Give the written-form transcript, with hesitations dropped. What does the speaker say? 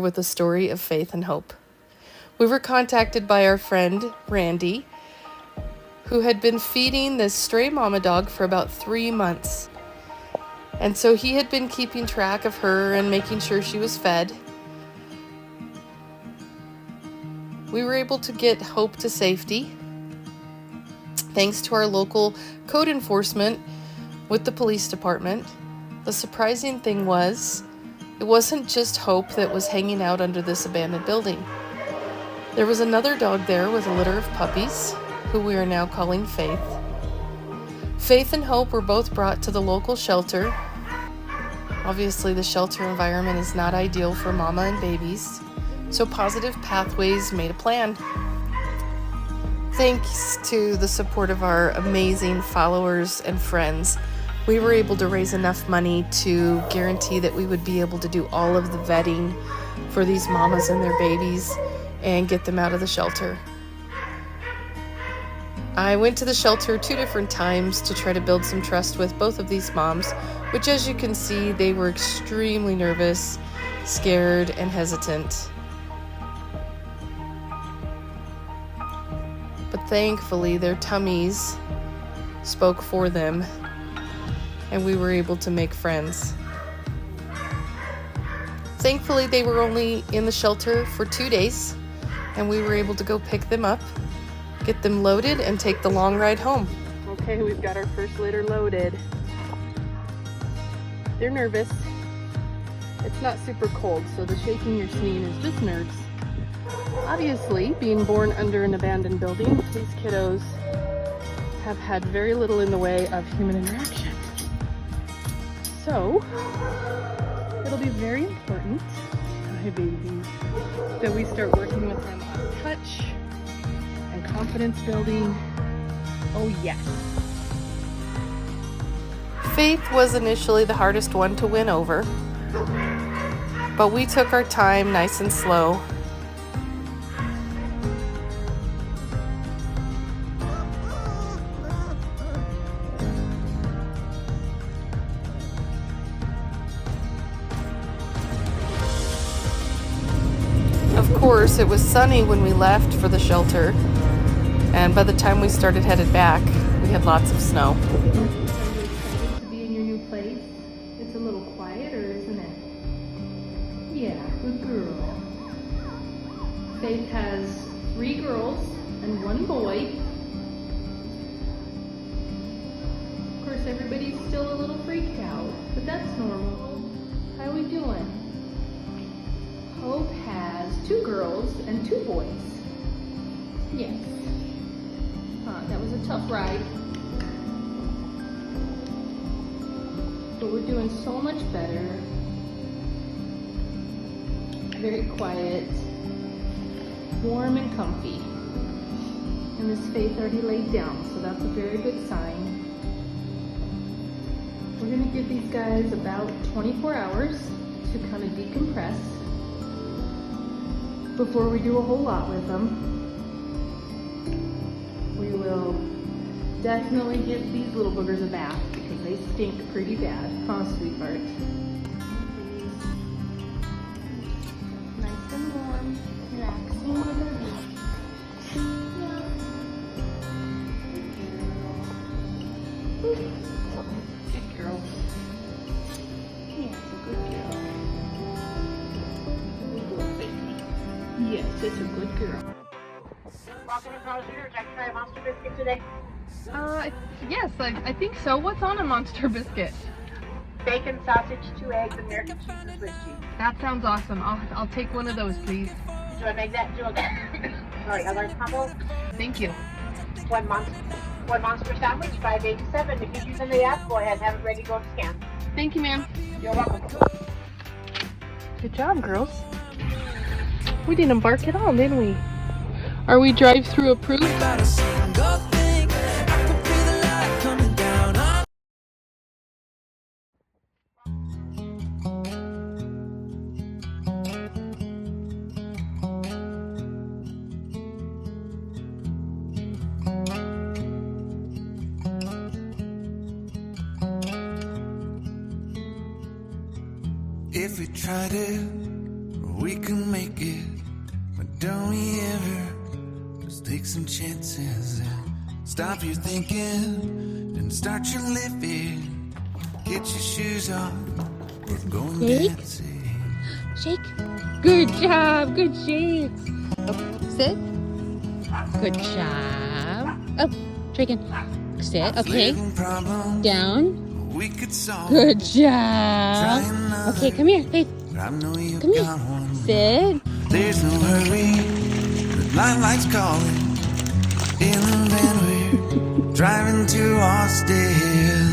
with a story of faith and hope. We were contacted by our friend Randy, who had been feeding this stray mama dog for about 3 months. And so he had been keeping track of her and making sure she was fed. We were able to get Hope to safety, thanks to our local code enforcement with the police department. The surprising thing was, it wasn't just Hope that was hanging out under this abandoned building. There was another dog there with a litter of puppies, who we are now calling Faith. Faith and Hope were both brought to the local shelter. Obviously, the shelter environment is not ideal for mama and babies, so Positive Pathways made a plan. Thanks to the support of our amazing followers and friends, we were able to raise enough money to guarantee that we would be able to do all of the vetting for these mamas and their babies and get them out of the shelter. I went to the shelter 2 different times to try to build some trust with both of these moms, which, as you can see, they were extremely nervous, scared, and hesitant. But thankfully, their tummies spoke for them, and we were able to make friends. Thankfully, they were only in the shelter for 2 days, and we were able to go pick them up, get them loaded, and take the long ride home. Okay, we've got our first litter loaded. They're nervous. It's not super cold, so the shaking you're seeing is just nerves. Obviously, being born under an abandoned building, these kiddos have had very little in the way of human interaction. So, it'll be very important, my babies, that we start working with them on touch and confidence building. Oh yes. Faith was initially the hardest one to win over, but we took our time nice and slow. Of course, it was sunny when we left for the shelter, and by the time we started headed back, we had lots of snow. Are you excited to be in your new place? It's a little quieter, isn't it? Yeah, good girl. Faith has 3 girls and 1 boy. Of course, everybody's still a little freaked out, but that's normal. How are we doing? Hope has 2 girls and 2 boys. Yes. That was a tough ride. But we're doing so much better. Very quiet, warm and comfy. And this Faith already laid down, so that's a very good sign. We're gonna give these guys about 24 hours to kind of decompress before we do a whole lot with them. We will definitely give these little boogers a bath because they stink pretty bad. Huh, sweetheart? Nice and warm, relaxing with our Good girl. Yes, a good girl. Yes, it's a good girl. Welcome to Carl's Jr. Would you like to try a Monster Biscuit today? Yes, I think so. What's on a Monster Biscuit? Bacon, sausage, 2 eggs, American cheese, and Swiss cheese. That sounds awesome. I'll take one of those, please. Do you want to make that? Do you want Sorry, a large combo? Thank you. One monster sandwich, $5.87. If you're using the app, go ahead and have it ready to go to scan. Thank you, ma'am. You're welcome. Good job, girls. We didn't bark at all, didn't we? Are we drive-through approved? If we tried it We can make it, but don't we ever just take some chances and stop your thinking and start your living. Get your shoes on, we're going Shake. dancing. Shake. Good job. Good shake. Oh, sit. Good job. Oh, Dragon. Sit. Okay. Living problems Down. we could solve. Good job. Okay, come here. Hey, But I know you come here. got one. Sit. There's no hurry, the lights calling. In the van we're driving to Austin.